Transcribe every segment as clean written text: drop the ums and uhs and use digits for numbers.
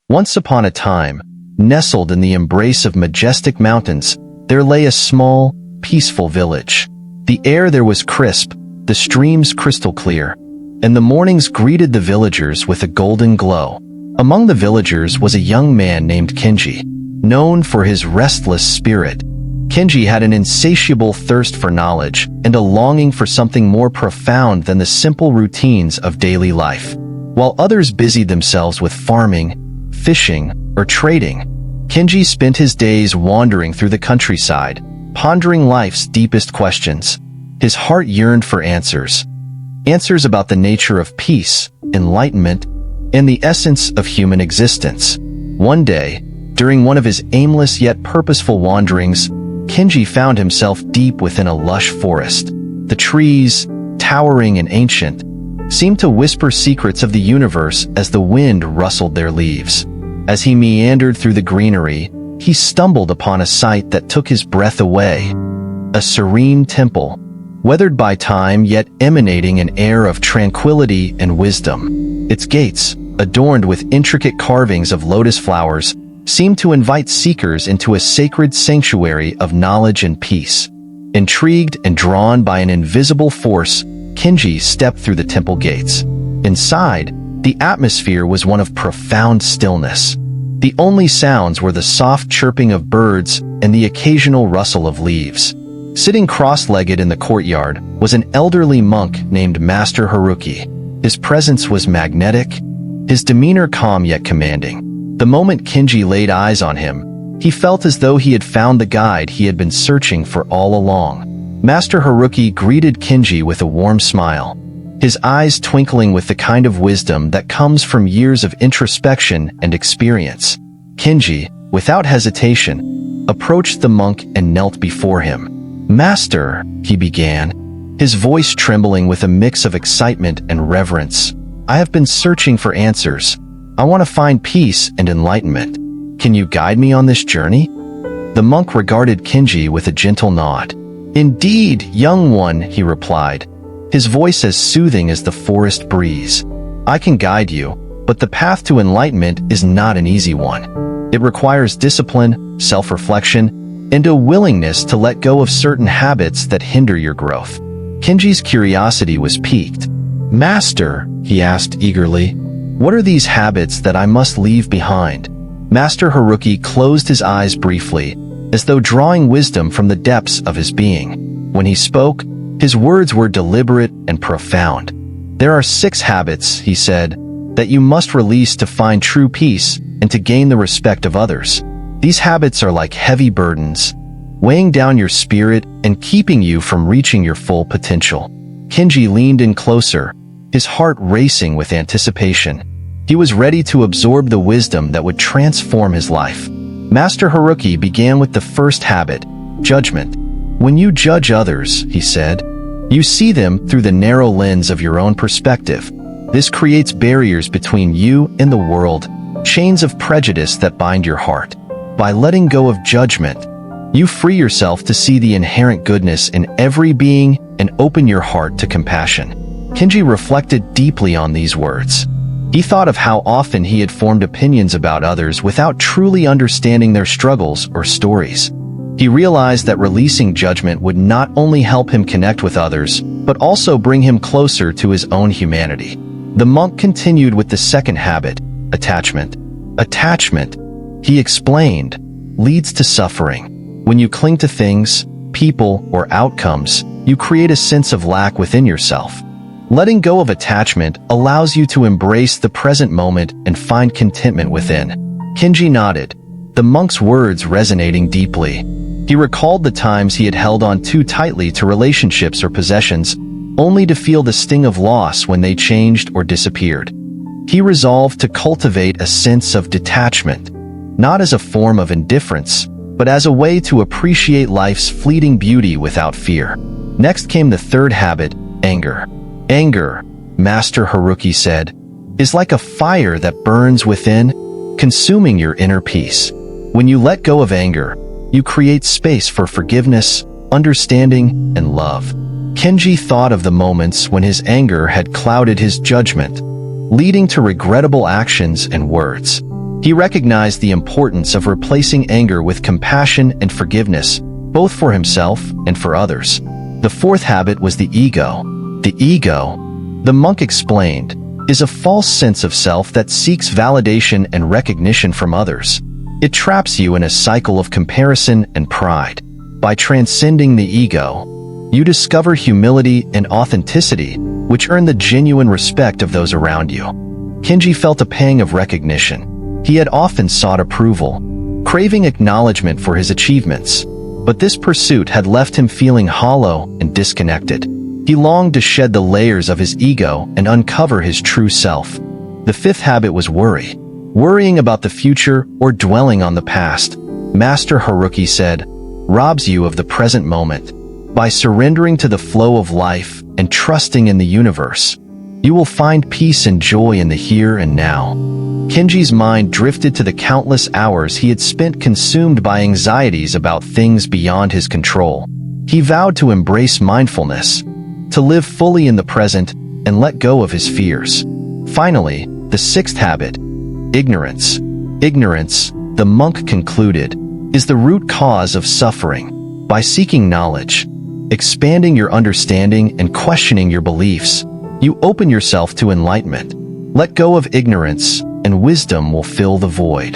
Once upon a time, nestled in the embrace of majestic mountains, there lay a small, peaceful village. The air there was crisp, the streams crystal clear, and the mornings greeted the villagers with a golden glow. Among the villagers was a young man named Kenji. Known for his restless spirit, Kenji had an insatiable thirst for knowledge and a longing for something more profound than the simple routines of daily life. While others busied themselves with farming, fishing, or trading, Kenji spent his days wandering through the countryside, pondering life's deepest questions. His heart yearned for answers about the nature of peace, enlightenment, and the essence of human existence. One day, during one of his aimless yet purposeful wanderings, Kenji found himself deep within a lush forest. The trees, towering and ancient, seemed to whisper secrets of the universe as the wind rustled their leaves. As he meandered through the greenery, he stumbled upon a sight that took his breath away. A serene temple, weathered by time yet emanating an air of tranquility and wisdom. Its gates, adorned with intricate carvings of lotus flowers, seemed to invite seekers into a sacred sanctuary of knowledge and peace. Intrigued and drawn by an invisible force, Kenji stepped through the temple gates. Inside, the atmosphere was one of profound stillness. The only sounds were the soft chirping of birds and the occasional rustle of leaves. Sitting cross-legged in the courtyard was an elderly monk named Master Haruki. His presence was magnetic, his demeanor calm yet commanding. The moment Kenji laid eyes on him, he felt as though he had found the guide he had been searching for all along. Master Haruki greeted Kenji with a warm smile, his eyes twinkling with the kind of wisdom that comes from years of introspection and experience. Kenji, without hesitation, approached the monk and knelt before him. "Master," he began, his voice trembling with a mix of excitement and reverence, "I have been searching for answers. I want to find peace and enlightenment. Can you guide me on this journey?" The monk regarded Kenji with a gentle nod. "Indeed, young one," he replied, his voice as soothing as the forest breeze. "I can guide you, but the path to enlightenment is not an easy one. It requires discipline, self-reflection, and a willingness to let go of certain habits that hinder your growth." Kenji's curiosity was piqued. "Master," he asked eagerly, "what are these habits that I must leave behind?" Master Haruki closed his eyes briefly, as though drawing wisdom from the depths of his being. When he spoke, his words were deliberate and profound. "There are 6 habits," he said, "that you must release to find true peace and to gain the respect of others. These habits are like heavy burdens, weighing down your spirit and keeping you from reaching your full potential." Kenji leaned in closer, his heart racing with anticipation. He was ready to absorb the wisdom that would transform his life. Master Haruki began with the first habit, judgment. "When you judge others," he said, "you see them through the narrow lens of your own perspective. This creates barriers between you and the world, chains of prejudice that bind your heart. By letting go of judgment, you free yourself to see the inherent goodness in every being and open your heart to compassion." Kenji reflected deeply on these words. He thought of how often he had formed opinions about others without truly understanding their struggles or stories. He realized that releasing judgment would not only help him connect with others, but also bring him closer to his own humanity. The monk continued with the second habit, attachment. "Attachment," he explained, "leads to suffering. When you cling to things, people, or outcomes, you create a sense of lack within yourself. Letting go of attachment allows you to embrace the present moment and find contentment within." Kenji nodded, the monk's words resonating deeply. He recalled the times he had held on too tightly to relationships or possessions, only to feel the sting of loss when they changed or disappeared. He resolved to cultivate a sense of detachment, not as a form of indifference, but as a way to appreciate life's fleeting beauty without fear. Next came the third habit, anger. "Anger," Master Haruki said, "is like a fire that burns within, consuming your inner peace. When you let go of anger, you create space for forgiveness, understanding, and love." Kenji thought of the moments when his anger had clouded his judgment, leading to regrettable actions and words. He recognized the importance of replacing anger with compassion and forgiveness, both for himself and for others. The fourth habit was the ego. The ego, the monk explained, is a false sense of self that seeks validation and recognition from others. It traps you in a cycle of comparison and pride. By transcending the ego, you discover humility and authenticity, which earn the genuine respect of those around you. Kenji felt a pang of recognition. He had often sought approval, craving acknowledgement for his achievements, but this pursuit had left him feeling hollow and disconnected. He longed to shed the layers of his ego and uncover his true self. The fifth habit was worry. Worrying about the future or dwelling on the past, Master Haruki said, robs you of the present moment. By surrendering to the flow of life and trusting in the universe, you will find peace and joy in the here and now. Kenji's mind drifted to the countless hours he had spent consumed by anxieties about things beyond his control. He vowed to embrace mindfulness, to live fully in the present and let go of his fears. Finally, the sixth habit, ignorance. Ignorance, the monk concluded, is the root cause of suffering. By seeking knowledge, expanding your understanding and questioning your beliefs, you open yourself to enlightenment. Let go of ignorance, and wisdom will fill the void.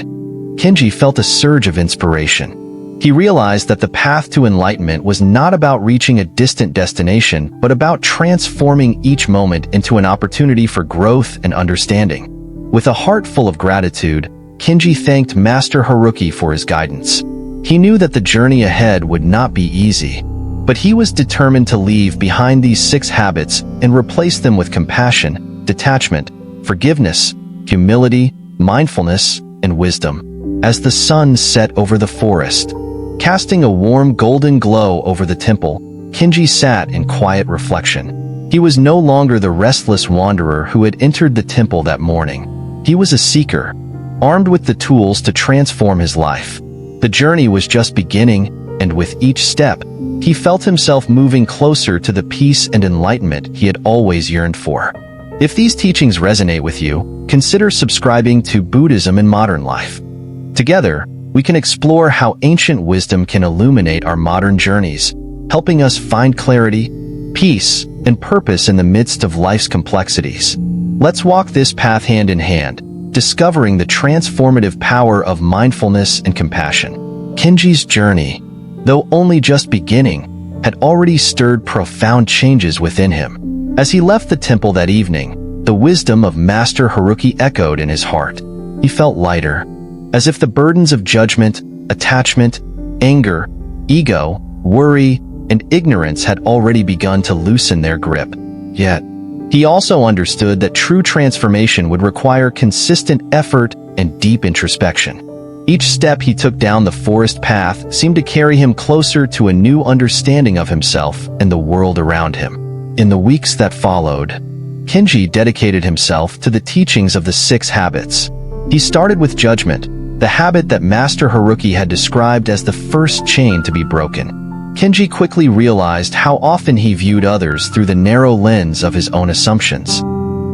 Kenji felt a surge of inspiration. He realized that the path to enlightenment was not about reaching a distant destination, but about transforming each moment into an opportunity for growth and understanding. With a heart full of gratitude, Kenji thanked Master Haruki for his guidance. He knew that the journey ahead would not be easy, but he was determined to leave behind these 6 habits and replace them with compassion, detachment, forgiveness, humility, mindfulness, and wisdom. As the sun set over the forest, casting a warm golden glow over the temple, Kenji sat in quiet reflection. He was no longer the restless wanderer who had entered the temple that morning. He was a seeker, armed with the tools to transform his life. The journey was just beginning, and with each step, he felt himself moving closer to the peace and enlightenment he had always yearned for. If these teachings resonate with you, consider subscribing to Buddhism in Modern Life. Together, we can explore how ancient wisdom can illuminate our modern journeys, helping us find clarity, peace, and purpose in the midst of life's complexities. Let's walk this path hand in hand, discovering the transformative power of mindfulness and compassion. Kenji's journey, though only just beginning, had already stirred profound changes within him. As he left the temple that evening, the wisdom of Master Haruki echoed in his heart. He felt lighter, as if the burdens of judgment, attachment, anger, ego, worry, and ignorance had already begun to loosen their grip. Yet, he also understood that true transformation would require consistent effort and deep introspection. Each step he took down the forest path seemed to carry him closer to a new understanding of himself and the world around him. In the weeks that followed, Kenji dedicated himself to the teachings of the 6 habits. He started with judgment, the habit that Master Haruki had described as the first chain to be broken. Kenji quickly realized how often he viewed others through the narrow lens of his own assumptions.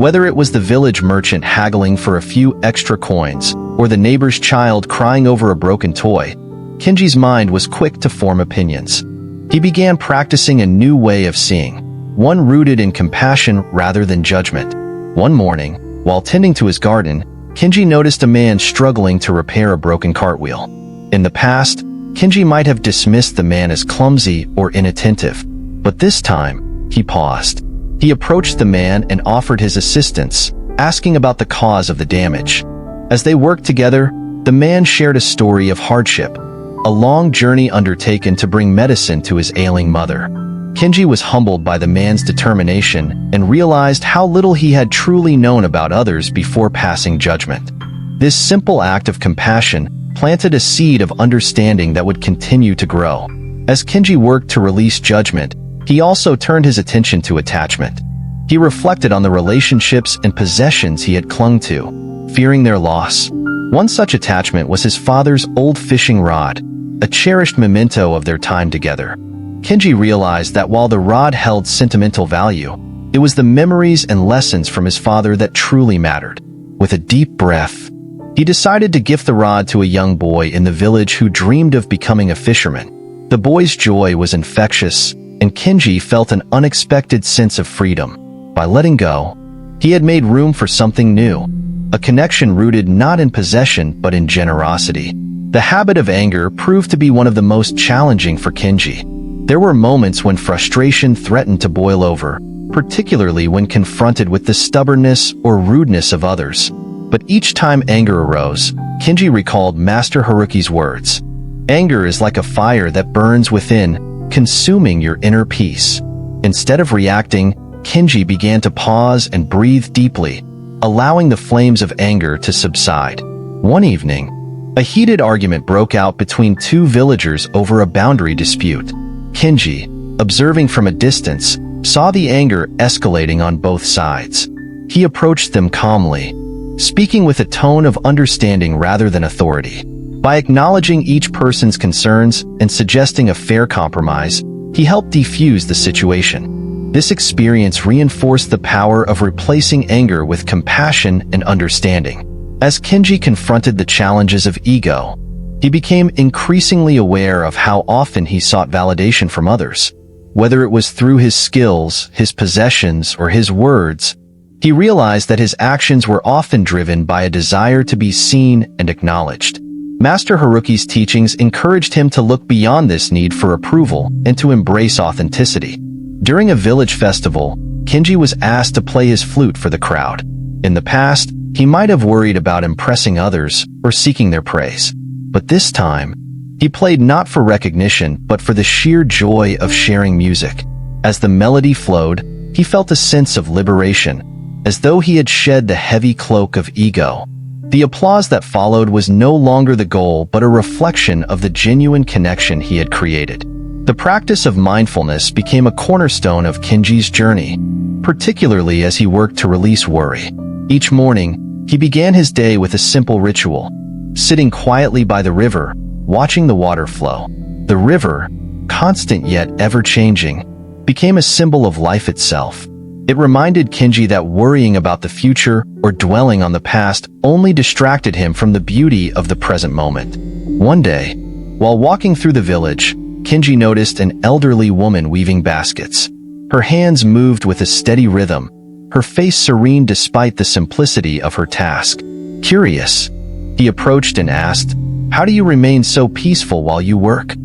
Whether it was the village merchant haggling for a few extra coins, or the neighbor's child crying over a broken toy, Kenji's mind was quick to form opinions. He began practicing a new way of seeing, one rooted in compassion rather than judgment. One morning, while tending to his garden, Kenji noticed a man struggling to repair a broken cartwheel. In the past, Kenji might have dismissed the man as clumsy or inattentive, but this time, he paused. He approached the man and offered his assistance, asking about the cause of the damage. As they worked together, the man shared a story of hardship, a long journey undertaken to bring medicine to his ailing mother. Kenji was humbled by the man's determination and realized how little he had truly known about others before passing judgment. This simple act of compassion planted a seed of understanding that would continue to grow. As Kenji worked to release judgment, he also turned his attention to attachment. He reflected on the relationships and possessions he had clung to, fearing their loss. One such attachment was his father's old fishing rod, a cherished memento of their time together. Kenji realized that while the rod held sentimental value, it was the memories and lessons from his father that truly mattered. With a deep breath, He decided to gift the rod to a young boy in the village who dreamed of becoming a fisherman. The boy's joy was infectious, and Kenji felt an unexpected sense of freedom. By letting go, he had made room for something new, a connection rooted not in possession but in generosity. The habit of anger proved to be one of the most challenging for Kenji. There were moments when frustration threatened to boil over, particularly when confronted with the stubbornness or rudeness of others. But each time anger arose, Kenji recalled Master Haruki's words. Anger is like a fire that burns within, consuming your inner peace. Instead of reacting, Kenji began to pause and breathe deeply, allowing the flames of anger to subside. One evening, a heated argument broke out between two villagers over a boundary dispute. Kenji, observing from a distance, saw the anger escalating on both sides. He approached them calmly, speaking with a tone of understanding rather than authority. By acknowledging each person's concerns and suggesting a fair compromise, he helped defuse the situation. This experience reinforced the power of replacing anger with compassion and understanding. As Kenji confronted the challenges of ego, he became increasingly aware of how often he sought validation from others. Whether it was through his skills, his possessions, or his words, he realized that his actions were often driven by a desire to be seen and acknowledged. Master Haruki's teachings encouraged him to look beyond this need for approval and to embrace authenticity. During a village festival, Kenji was asked to play his flute for the crowd. In the past, he might have worried about impressing others or seeking their praise. But this time, he played not for recognition but for the sheer joy of sharing music. As the melody flowed, he felt a sense of liberation, as though he had shed the heavy cloak of ego. The applause that followed was no longer the goal but a reflection of the genuine connection he had created. The practice of mindfulness became a cornerstone of Kenji's journey, particularly as he worked to release worry. Each morning, he began his day with a simple ritual, sitting quietly by the river, watching the water flow. The river, constant yet ever-changing, became a symbol of life itself. It reminded Kenji that worrying about the future or dwelling on the past only distracted him from the beauty of the present moment. One day, while walking through the village, Kenji noticed an elderly woman weaving baskets. Her hands moved with a steady rhythm, her face serene despite the simplicity of her task. Curious, he approached and asked, "How do you remain so peaceful while you work?"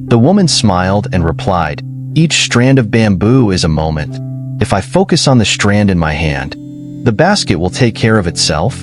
The woman smiled and replied, "Each strand of bamboo is a moment. If I focus on the strand in my hand, the basket will take care of itself."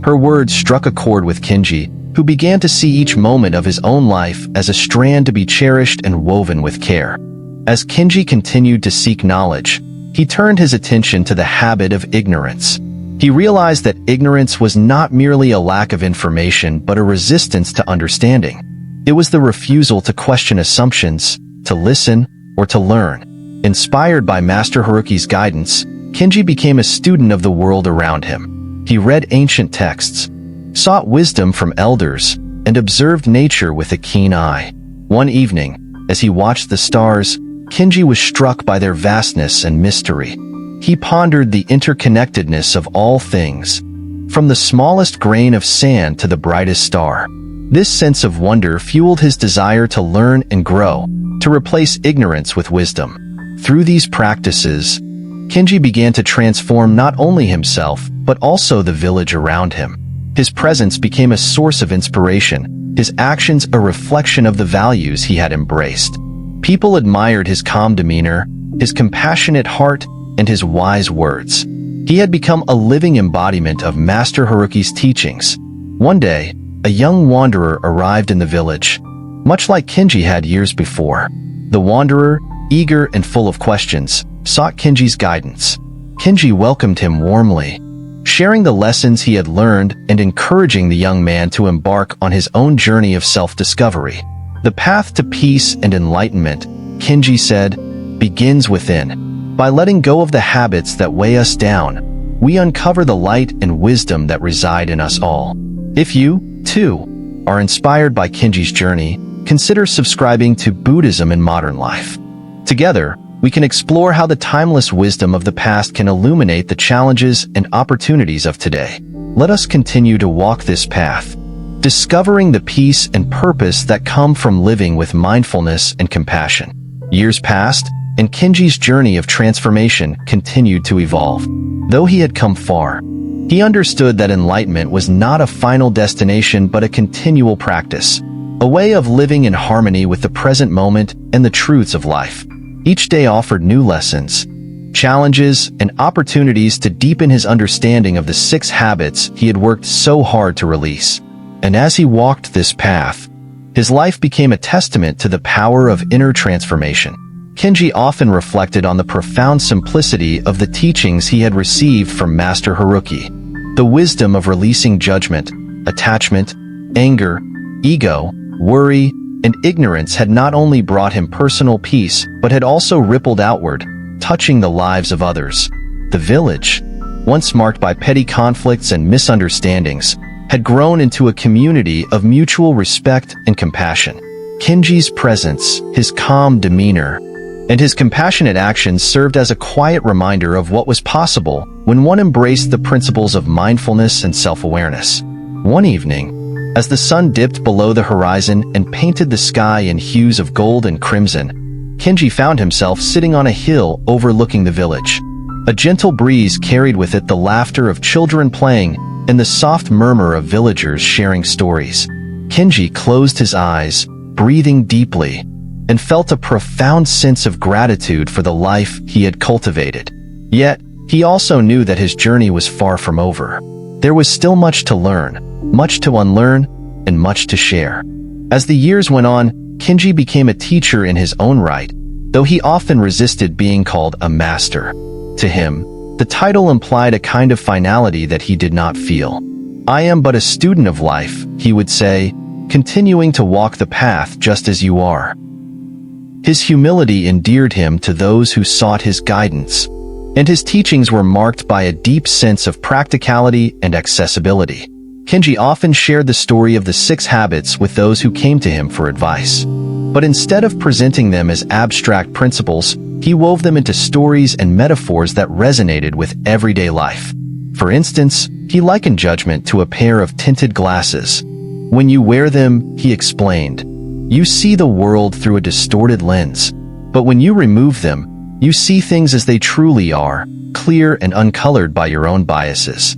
Her words struck a chord with Kenji, who began to see each moment of his own life as a strand to be cherished and woven with care. As Kenji continued to seek knowledge, he turned his attention to the habit of ignorance. He realized that ignorance was not merely a lack of information but a resistance to understanding. It was the refusal to question assumptions, to listen, or to learn. Inspired by Master Haruki's guidance, Kenji became a student of the world around him. He read ancient texts, sought wisdom from elders, and observed nature with a keen eye. One evening, as he watched the stars, Kenji was struck by their vastness and mystery. He pondered the interconnectedness of all things, from the smallest grain of sand to the brightest star. This sense of wonder fueled his desire to learn and grow, to replace ignorance with wisdom. Through these practices, Kenji began to transform not only himself, but also the village around him. His presence became a source of inspiration, his actions a reflection of the values he had embraced. People admired his calm demeanor, his compassionate heart, and his wise words. He had become a living embodiment of Master Haruki's teachings. One day, a young wanderer arrived in the village, much like Kenji had years before. The wanderer, eager and full of questions, sought Kenji's guidance. Kenji welcomed him warmly, sharing the lessons he had learned and encouraging the young man to embark on his own journey of self-discovery. The path to peace and enlightenment, Kenji said, begins within. By letting go of the habits that weigh us down, we uncover the light and wisdom that reside in us all. If you, too, are inspired by Kenji's journey, consider subscribing to Buddhism in Modern Life. Together, we can explore how the timeless wisdom of the past can illuminate the challenges and opportunities of today. let us continue to walk this path, discovering the peace and purpose that come from living with mindfulness and compassion. Years passed, and Kenji's journey of transformation continued to evolve. Though he had come far, he understood that enlightenment was not a final destination but a continual practice, a way of living in harmony with the present moment and the truths of life. Each day offered new lessons, challenges, and opportunities to deepen his understanding of the 6 habits he had worked so hard to release. And as he walked this path, his life became a testament to the power of inner transformation. Kenji often reflected on the profound simplicity of the teachings he had received from Master Haruki. The wisdom of releasing judgment, attachment, anger, ego, worry, and ignorance had not only brought him personal peace but had also rippled outward, touching the lives of others. The village, once marked by petty conflicts and misunderstandings, had grown into a community of mutual respect and compassion. Kenji's presence, his calm demeanor, and his compassionate actions served as a quiet reminder of what was possible when one embraced the principles of mindfulness and self-awareness. One evening, as the sun dipped below the horizon and painted the sky in hues of gold and crimson, Kenji found himself sitting on a hill overlooking the village. A gentle breeze carried with it the laughter of children playing and the soft murmur of villagers sharing stories. Kenji closed his eyes, breathing deeply, and felt a profound sense of gratitude for the life he had cultivated. Yet, he also knew that his journey was far from over. There was still much to learn, much to unlearn, and much to share. As the years went on, Kenji became a teacher in his own right, though he often resisted being called a master. To him, the title implied a kind of finality that he did not feel. "I am but a student of life," he would say, continuing to walk the path just as you are. His humility endeared him to those who sought his guidance, and his teachings were marked by a deep sense of practicality and accessibility. Kenji often shared the story of the 6 habits with those who came to him for advice. But instead of presenting them as abstract principles, he wove them into stories and metaphors that resonated with everyday life. For instance, he likened judgment to a pair of tinted glasses. When you wear them, he explained, you see the world through a distorted lens. But when you remove them, you see things as they truly are, clear and uncolored by your own biases.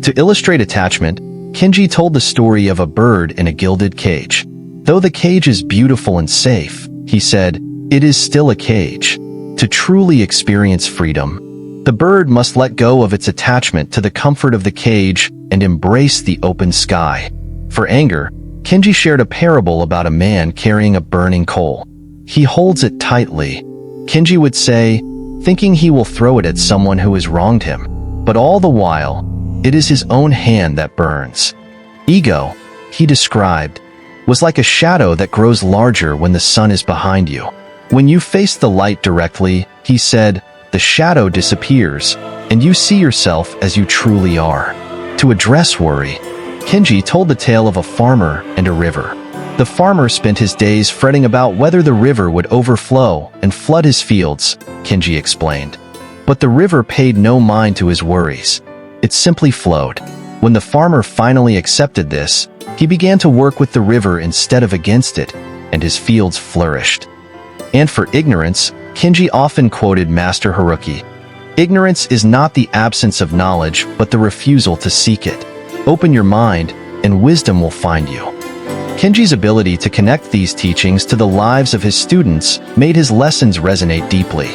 To illustrate attachment, Kenji told the story of a bird in a gilded cage. Though the cage is beautiful and safe, he said, it is still a cage. To truly experience freedom, the bird must let go of its attachment to the comfort of the cage and embrace the open sky. For anger, Kenji shared a parable about a man carrying a burning coal. He holds it tightly, Kenji would say, thinking he will throw it at someone who has wronged him. But all the while, it is his own hand that burns. Ego, he described, was like a shadow that grows larger when the sun is behind you. When you face the light directly, he said, the shadow disappears, and you see yourself as you truly are. To address worry, Kenji told the tale of a farmer and a river. The farmer spent his days fretting about whether the river would overflow and flood his fields, Kenji explained. But the river paid no mind to his worries. It simply flowed. When the farmer finally accepted this, he began to work with the river instead of against it, and his fields flourished. And for ignorance, Kenji often quoted Master Haruki. Ignorance is not the absence of knowledge, but the refusal to seek it. Open your mind, and wisdom will find you. Kenji's ability to connect these teachings to the lives of his students made his lessons resonate deeply.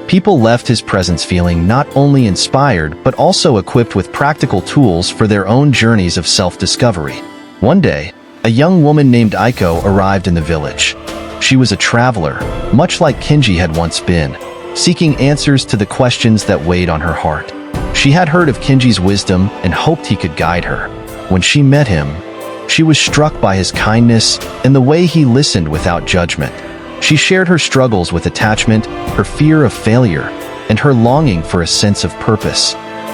People left his presence feeling not only inspired but also equipped with practical tools for their own journeys of self-discovery. One day, a young woman named Aiko arrived in the village. She was a traveler, much like Kenji had once been, seeking answers to the questions that weighed on her heart. She had heard of Kenji's wisdom and hoped he could guide her. When she met him, she was struck by his kindness and the way he listened without judgment. She shared her struggles with attachment, her fear of failure, and her longing for a sense of purpose.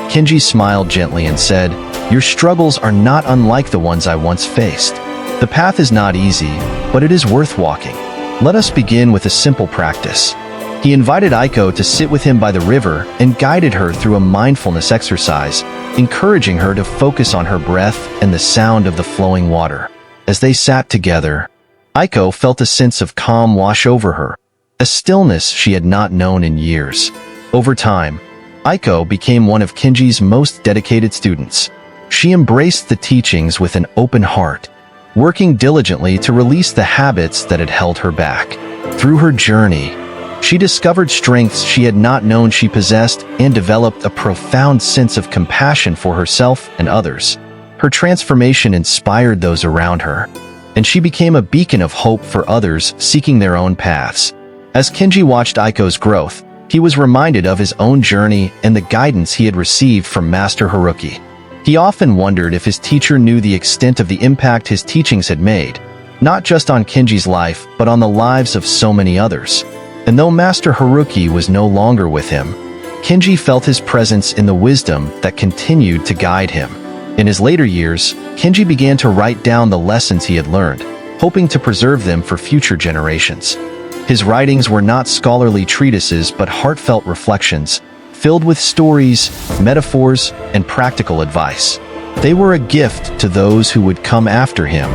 Kenji smiled gently and said, your struggles are not unlike the ones I once faced. The path is not easy, but it is worth walking. Let us begin with a simple practice. He invited Aiko to sit with him by the river and guided her through a mindfulness exercise, encouraging her to focus on her breath and the sound of the flowing water. As they sat together, Aiko felt a sense of calm wash over her, a stillness she had not known in years. Over time, Aiko became one of Kenji's most dedicated students. She embraced the teachings with an open heart, working diligently to release the habits that had held her back. Through her journey, she discovered strengths she had not known she possessed and developed a profound sense of compassion for herself and others. Her transformation inspired those around her, and she became a beacon of hope for others seeking their own paths. As Kenji watched Aiko's growth, he was reminded of his own journey and the guidance he had received from Master Haruki. He often wondered if his teacher knew the extent of the impact his teachings had made, not just on Kenji's life, but on the lives of so many others. And though Master Haruki was no longer with him, Kenji felt his presence in the wisdom that continued to guide him. In his later years, Kenji began to write down the lessons he had learned, hoping to preserve them for future generations. His writings were not scholarly treatises but heartfelt reflections, filled with stories, metaphors, and practical advice. They were a gift to those who would come after him,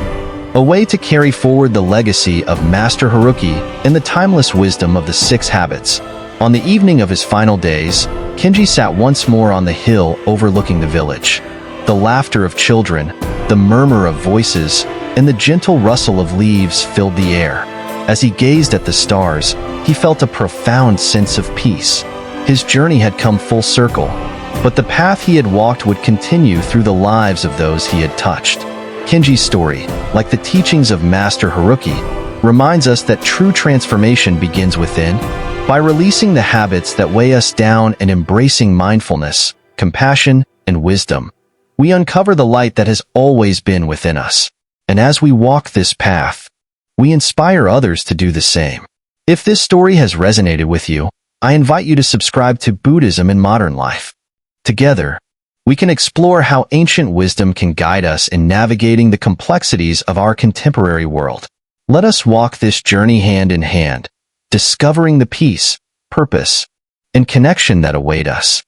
a way to carry forward the legacy of Master Haruki and the timeless wisdom of the 6 habits. On the evening of his final days, Kenji sat once more on the hill overlooking the village. The laughter of children, the murmur of voices, and the gentle rustle of leaves filled the air. As he gazed at the stars, he felt a profound sense of peace. His journey had come full circle, but the path he had walked would continue through the lives of those he had touched. Kenji's story, like the teachings of Master Haruki, reminds us that true transformation begins within, by releasing the habits that weigh us down and embracing mindfulness, compassion, and wisdom. We uncover the light that has always been within us. And as we walk this path, we inspire others to do the same. If this story has resonated with you, I invite you to subscribe to Buddhism in Modern Life. Together, we can explore how ancient wisdom can guide us in navigating the complexities of our contemporary world. Let us walk this journey hand in hand, discovering the peace, purpose, and connection that await us.